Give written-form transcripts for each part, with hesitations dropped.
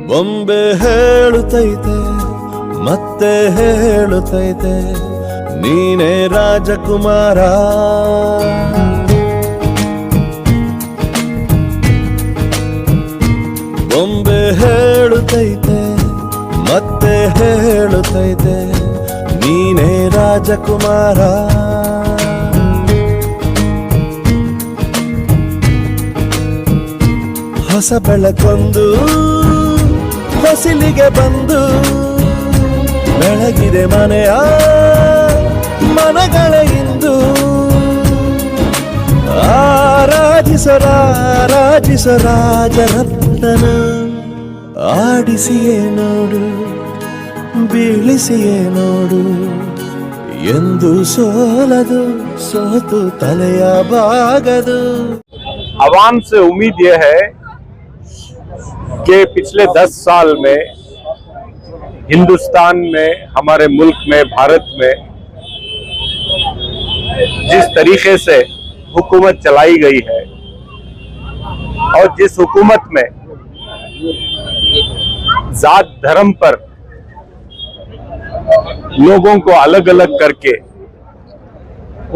ಬೊಂಬೆ ಹೇಳುತ್ತೈತೆ ಮತ್ತೆ ಹೇಳುತ್ತೈತೆ ನೀನೇ ರಾಜಕುಮಾರ. ಬೊಂಬೆ ಹೇಳುತ್ತೈತೆ ಮತ್ತೆ ಹೇಳುತ್ತೈತೆ ನೀನೇ ರಾಜಕುಮಾರ. ಹೊಸ ಬೆಳಕೊಂದು ಹೊಸಿಲಿಗೆ ಬಂದು ಬೆಳಗಿದೆ ಮನೆಯ ಮನಗಳ ಇಂದು. ಆರಾಧಿಸ ರಾಜರತ್ನನ ಆಡಿಸಿಯೇ ನೋಡು ಬೀಳಿಸಿಯೇ ನೋಡು ಎಂದು ಸೋಲದು ಸೋತು ತಲೆಯ ಬಾಗದು. आवाम से उम्मीद यह है कि पिछले 10 साल में हिंदुस्तान में, हमारे मुल्क में, भारत में जिस तरीके से हुकूमत चलाई गई है और जिस हुकूमत में जात धर्म पर लोगों को अलग अलग करके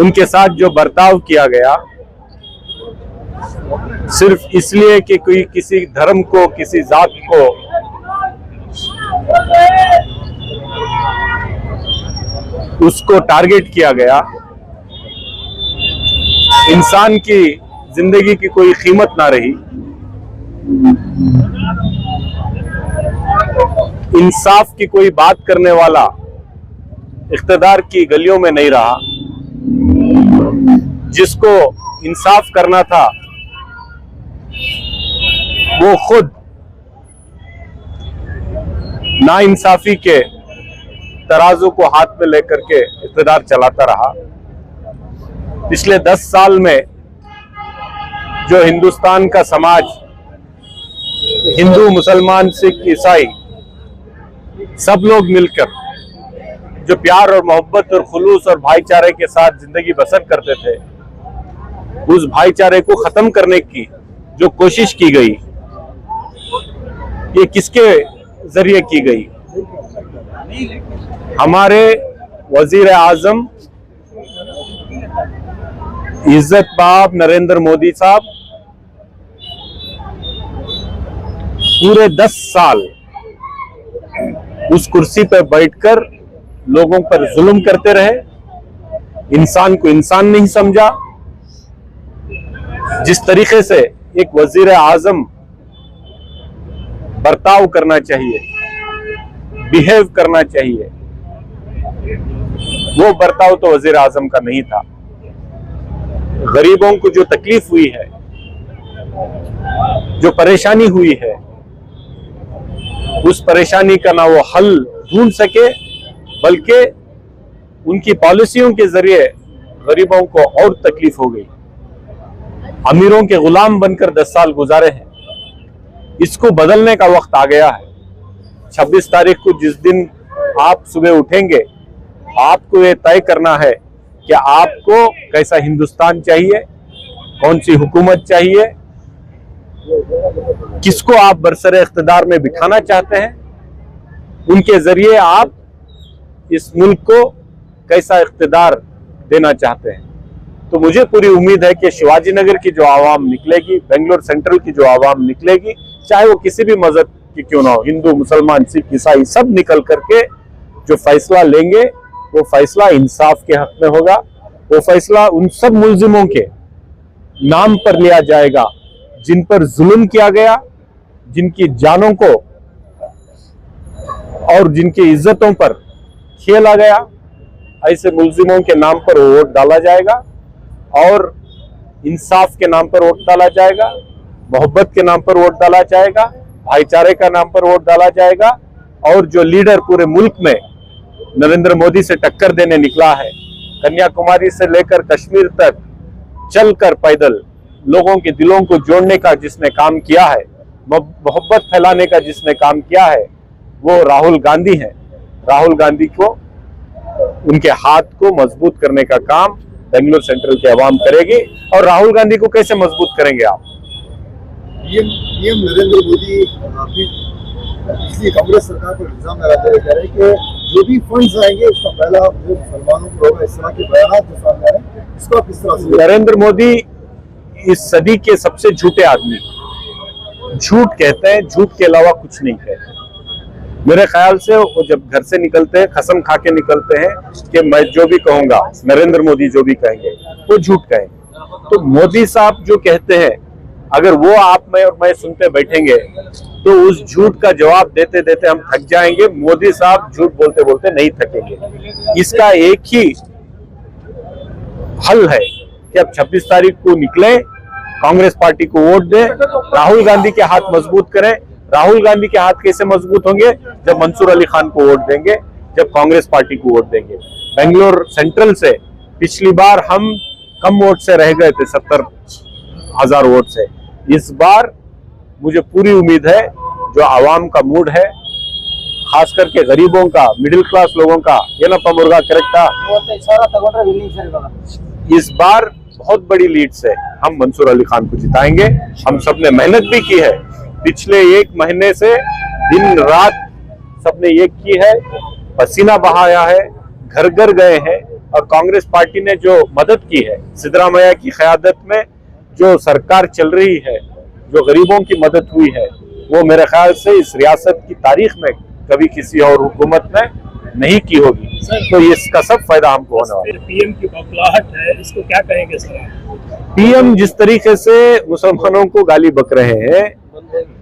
उनके साथ जो बर्ताव किया गया, सिर्फ इसलिए कि कोई किसी धर्म को, किसी जात को उसको टारगेट किया गया, इंसान की जिंदगी की कोई कीमत ना रही, इंसाफ की कोई बात करने वाला इख्तिदार की गलियों में नहीं रहा, जिसको इंसाफ करना था वो खुद नाइंसाफी के तराजू को हाथ में लेकर के इख्तिदार चलाता रहा। पिछले 10 साल में जो हिंदुस्तान का समाज, हिंदू, मुसलमान, सिख, ईसाई सब लोग मिलकर जो प्यार और मोहब्बत और खुलूस और भाईचारे के साथ जिंदगी बसर करते थे, उस भाईचारे को खत्म करने की जो कोशिश की गई, ये किसके जरिए की गई? हमारे वजीर आजम इज्जत बाब नरेंद्र मोदी साहब पूरे 10 साल उस कुर्सी पर बैठकर लोगों पर जुल्म करते रहे, इंसान को इंसान नहीं समझा। जिस तरीके से एक वजीर आजम बर्ताव करना चाहिए, बिहेव करना चाहिए, वो बर्ताव तो वजीर आजम का नहीं था। गरीबों को जो तकलीफ हुई है, जो परेशानी हुई है, उस परेशानी का ना वो हल ढूंढ सके, बल्कि उनकी पॉलिसियों के जरिए गरीबों को और तकलीफ हो गई। अमीरों के गुलाम बनकर 10 साल गुजारे हैं। इसको बदलने का वक्त आ गया है। 26 तारीख को जिस दिन आप सुबह उठेंगे, आपको ये तय करना है कि आपको कैसा हिंदुस्तान चाहिए, कौन सी हुकूमत चाहिए, किसको आप बरसरे इख्तिदार में बिठाना चाहते हैं, उनके जरिए आप इस मुल्क को कैसा इख्तिदार देना चाहते हैं। तो मुझे पूरी उम्मीद है कि शिवाजी नगर की जो आवाम निकलेगी, बेंगलोर सेंट्रल की जो आवाम निकलेगी, चाहे वो किसी भी मजहब की क्यों ना हो, हिंदू, मुसलमान, सिख, ईसाई, सब निकल करके जो फैसला लेंगे वो फैसला इंसाफ के हक में होगा। वो फैसला उन सब मुल्जिमों के नाम पर लिया जाएगा जिन पर जुल्म किया गया, जिनकी जानों को और जिनकी इज्जतों पर खेला गया। ऐसे मुल्जिमों के नाम पर वोट डाला जाएगा और इंसाफ के नाम पर वोट डाला जाएगा, मोहब्बत के नाम पर वोट डाला जाएगा, भाईचारे का नाम पर वोट डाला जाएगा। और जो लीडर पूरे मुल्क में नरेंद्र मोदी से टक्कर देने निकला है, कन्याकुमारी से लेकर कश्मीर तक चलकर पैदल लोगों के दिलों को जोड़ने का जिसने काम किया है, मोहब्बत फैलाने का जिसने काम किया है, वो राहुल गांधी हैं। राहुल गांधी को, उनके हाथ को मजबूत करने का काम बेंगलोर सेंट्रल की आवाम करेगी। और राहुल गांधी को कैसे मजबूत करेंगे आप? पीएम नरेंद्र मोदी पिछली कांग्रेस सरकार पर इल्जाम लगाते हुए कह रहे हैं कि जो भी फंड्स आएंगे उसका पहला जो मुसलमानों को होगा, इस तरह के बयान जो सामने आ रहे हैं, इसको आप किस तरह से? नरेंद्र मोदी इस सदी के सबसे झूठे आदमी, झूठ कहते हैं, झूठ के अलावा कुछ नहीं कहते। मेरे ख्याल से वो जब घर से निकलते हैं कसम खा के निकलते हैं कि मैं जो भी कहूंगा, नरेंद्र मोदी जो भी कहेंगे वो झूठ कहेंगे। तो मोदी साहब जो कहते हैं, अगर वो आप में और मैं सुनते बैठेंगे तो उस झूठ का जवाब देते देते हम थक जाएंगे। मोदी साहब झूठ बोलते बोलते नहीं थकेंगे। इसका एक ही हल है कि अब 26 तारीख को निकले, कांग्रेस पार्टी को वोट दें, राहुल गांधी के हाथ मजबूत करें। राहुल गांधी के हाथ कैसे मजबूत होंगे? जब मंसूर अली खान को वोट देंगे, जब कांग्रेस पार्टी को वोट देंगे। बेंगलोर सेंट्रल से पिछली बार हम कम वोट से रह गए थे, 70,000 वोट से। इस बार मुझे पूरी उम्मीद है, जो आवाम का मूड है, खास करके गरीबों का, मिडिल क्लास लोगों का, ये ना मुर्गा करेक्टा, इस बार बहुत बड़ी लीड से हम मंसूर अली खान को जिताएंगे। हम सबने मेहनत भी की है, पिछले एक महीने से दिन रात सबने ये की है, पसीना बहाया है, घर घर गए हैं। और कांग्रेस पार्टी ने जो मदद की है, सिद्धरामैया की क़यादत में जो सरकार चल रही है, जो गरीबों की मदद हुई है, वो मेरे ख्याल से इस रियासत की तारीख में कभी किसी और हुकूमत ने नहीं की होगी। तो इसका सब फायदा हमको होने वाला है। पीएम की बौखलाहट है, इसको क्या कहेंगे सर? पीएम जिस तरीके से मुसलमानों को गाली बक रहे हैं,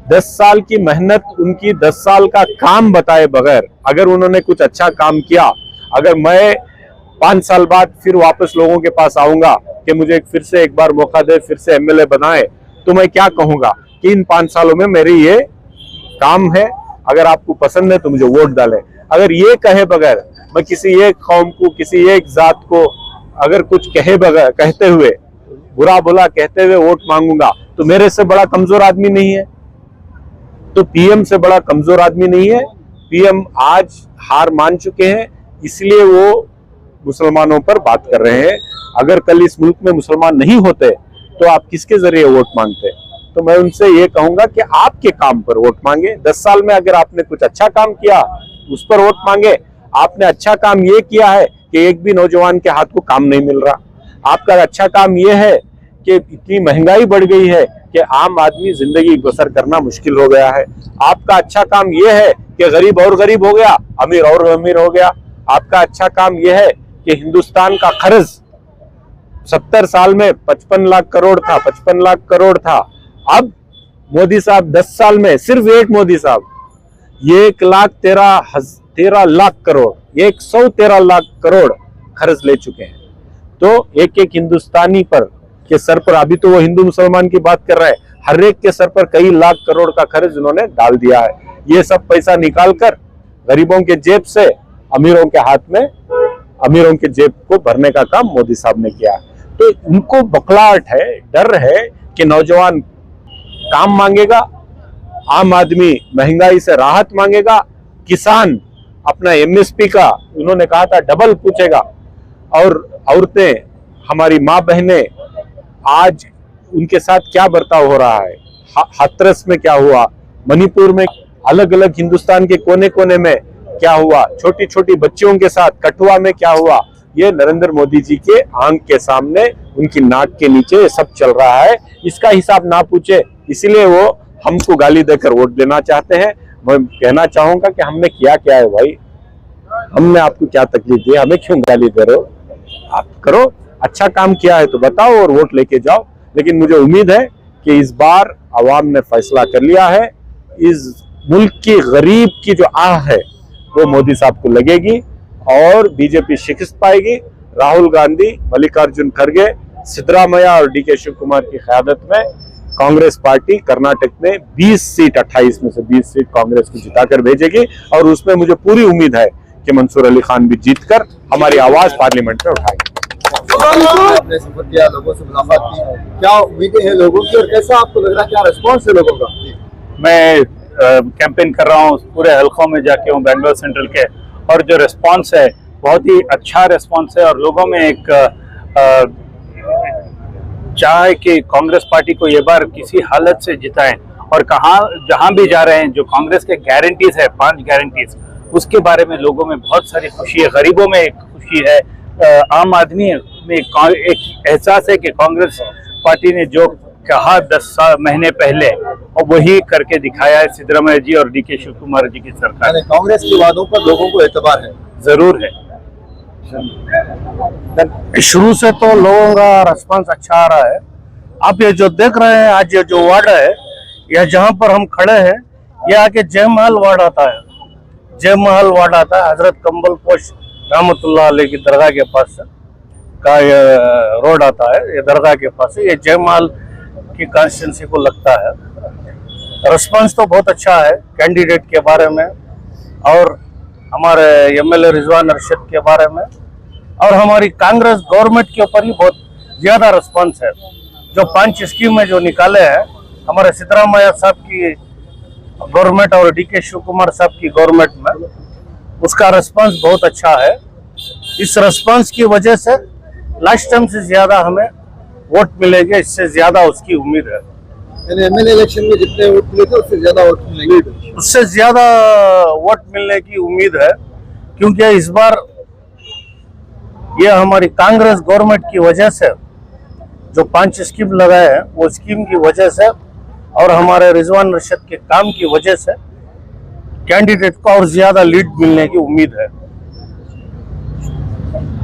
10 साल की मेहनत, उनकी 10 साल का काम बताए बगैर, अगर उन्होंने कुछ अच्छा काम किया, अगर मैं 5 साल बाद फिर वापस लोगों के पास आऊंगा कि मुझे फिर से एक बार मौका दे, फिर से एमएलए बनाए, तो मैं क्या कहूंगा कि इन 5 सालों में मेरे ये काम है, अगर आपको पसंद है तो मुझे वोट डालें। अगर ये कहे बगैर मैं किसी एक कौम को, किसी एक जात को अगर कुछ कहे बगैर, कहते हुए, बुरा भला कहते हुए वोट मांगूंगा, तो मेरे से बड़ा कमजोर आदमी नहीं है। तो पीएम से बड़ा कमजोर आदमी नहीं है। पीएम आज हार मान चुके हैं, इसलिए वो मुसलमानों पर बात कर रहे हैं। अगर कल इस मुल्क में मुसलमान नहीं होते तो आप किसके जरिए वोट मांगते? तो मैं उनसे ये कहूंगा कि आपके काम पर वोट मांगे। 10 साल में अगर आपने कुछ अच्छा काम किया, उस पर वोट मांगे। आपने अच्छा काम ये किया है कि एक भी नौजवान के हाथ को काम नहीं मिल रहा। आपका अच्छा काम ये है कि इतनी महंगाई बढ़ गई है कि आम आदमी जिंदगी बसर करना मुश्किल हो गया है। आपका अच्छा काम ये है कि गरीब और गरीब हो गया, अमीर और अमीर हो गया। आपका अच्छा काम ये है कि हिंदुस्तान का कर्ज 70 साल में 55 लाख करोड़ था, 55 लाख करोड़ था। अब मोदी साहब 10 साल में, सिर्फ एक मोदी साहब 1,13 लाख करोड़, 113 लाख करोड़ कर्ज ले चुके हैं। तो एक एक हिंदुस्तानी पर के सर पर, अभी तो वो हिंदू मुसलमान की बात कर रहा है, हर एक के सर पर कई लाख करोड़ का कर्ज उन्होंने डाल दिया है। ये सब पैसा निकालकर गरीबों के जेब से अमीरों के हाथ में, अमीरों के जेब को भरने का काम मोदी साहब ने किया। तो उनको बखलाहट है, डर है कि नौजवान काम मांगेगा, आम आदमी महंगाई से राहत मांगेगा, किसान अपना एमएसपी का उन्होंने कहा था डबल पूछेगा, और औरतें, हमारी माँ बहनें, आज उनके साथ क्या बर्ताव हो रहा है, हाथरस में क्या हुआ, मणिपुर में, अलग अलग हिंदुस्तान के कोने कोने में क्या हुआ, छोटी छोटी बच्चियों के साथ कठुआ में क्या हुआ, ये नरेंद्र मोदी जी के आंख के सामने, उनकी नाक के नीचे सब चल रहा है। इसका हिसाब ना पूछे, इसलिए वो हमको गाली देकर वोट देना चाहते हैं। मैं कहना चाहूंगा कि हमने किया क्या है भाई, हमने आपको क्या तकलीफ दी, हमें क्यों गाली दे रहे हो? आप करो, अच्छा काम किया है तो बताओ और वोट लेके जाओ। लेकिन मुझे उम्मीद है कि इस बार आवाम ने फैसला कर लिया है, इस मुल्क की गरीब की जो आह है वो मोदी साहब को लगेगी और बीजेपी शिकस्त पाएगी। राहुल गांधी, मल्लिकार्जुन खड़गे, सिद्धरामैया और डीके शिव कुमार की क़यादत में कांग्रेस पार्टी कर्नाटक में 20 सीट, 28 में से 20 सीट कांग्रेस को जिताकर भेजेगी। और उसमें मुझे पूरी उम्मीद है कि मंसूर अली खान भी जीतकर हमारी आवाज पार्लियामेंट में उठाएंगे। आपने सफर किया, लोगों से मुलाकात की, क्या उम्मीदें हैं लोगों की और कैसा आपको लग रहा है, क्या रिस्पॉन्स है लोगों का? मैं कैंपेन कर रहा हूँ, पूरे हलकों में जाके हूँ बेंगलोर सेंट्रल के, और जो रिस्पांस है बहुत ही अच्छा रिस्पांस है। और लोगों में एक चाहे कि कांग्रेस पार्टी को ये बार किसी हालत से जिताएं, और कहाँ जहां भी जा रहे हैं जो कांग्रेस के गारंटीज है 5 गारंटीज, उसके बारे में लोगों में बहुत सारी खुशी है, गरीबों में एक खुशी है, आम आदमी में एक एहसास है कि कांग्रेस पार्टी ने जो कहा 10 महीने पहले और वही करके दिखाया है सिद्धरामैया जी और डीके शिव कुमार जी की सरकार। यानी कांग्रेस के वादों पर लोगों को एतबार है। जरूर है। शुरू से तो लोगों का रिस्पांस अच्छा आ रहा है। आप ये जो देख रहे हैं आज ये जो वार्ड है, यह जहाँ पर हम खड़े हैं, ये आके जय महल वार्ड आता है। जय महल वार्ड आता है, हजरत कंबल पोश रहमतुल्लाह अलैह की दरगाह के पास का ये रोड आता है। ये दरगाह के पास है, ये जय महल की कॉन्स्टिट्यूंसी को लगता है। रिस्पांस तो बहुत अच्छा है कैंडिडेट के बारे में, और हमारे एमएलए रिजवान अरशद के बारे में, और हमारी कांग्रेस गवर्नमेंट के ऊपर ही बहुत ज्यादा रिस्पांस है। जो 5 स्कीमें जो निकाले हैं हमारे सिद्धरामैया साहब की गवर्नमेंट और डीके शिव कुमार साहब की गवर्नमेंट में, उसका रिस्पांस बहुत अच्छा है। इस रिस्पांस की वजह से लास्ट टाइम से ज्यादा हमें वोट मिलेंगे, इससे ज्यादा उसकी उम्मीद है। यानी एमएलए इलेक्शन में जितने वोट मिले थे उससे ज्यादा वोट मिलेंगे। उससे ज्यादा वोट मिलने की उम्मीद है, क्योंकि इस बार ये हमारी कांग्रेस गवर्नमेंट की वजह से जो 5 स्कीम लगाए हैं, वो स्कीम की वजह से और हमारे रिजवान अरशद के काम की वजह से कैंडिडेट को और ज्यादा लीड मिलने की उम्मीद है।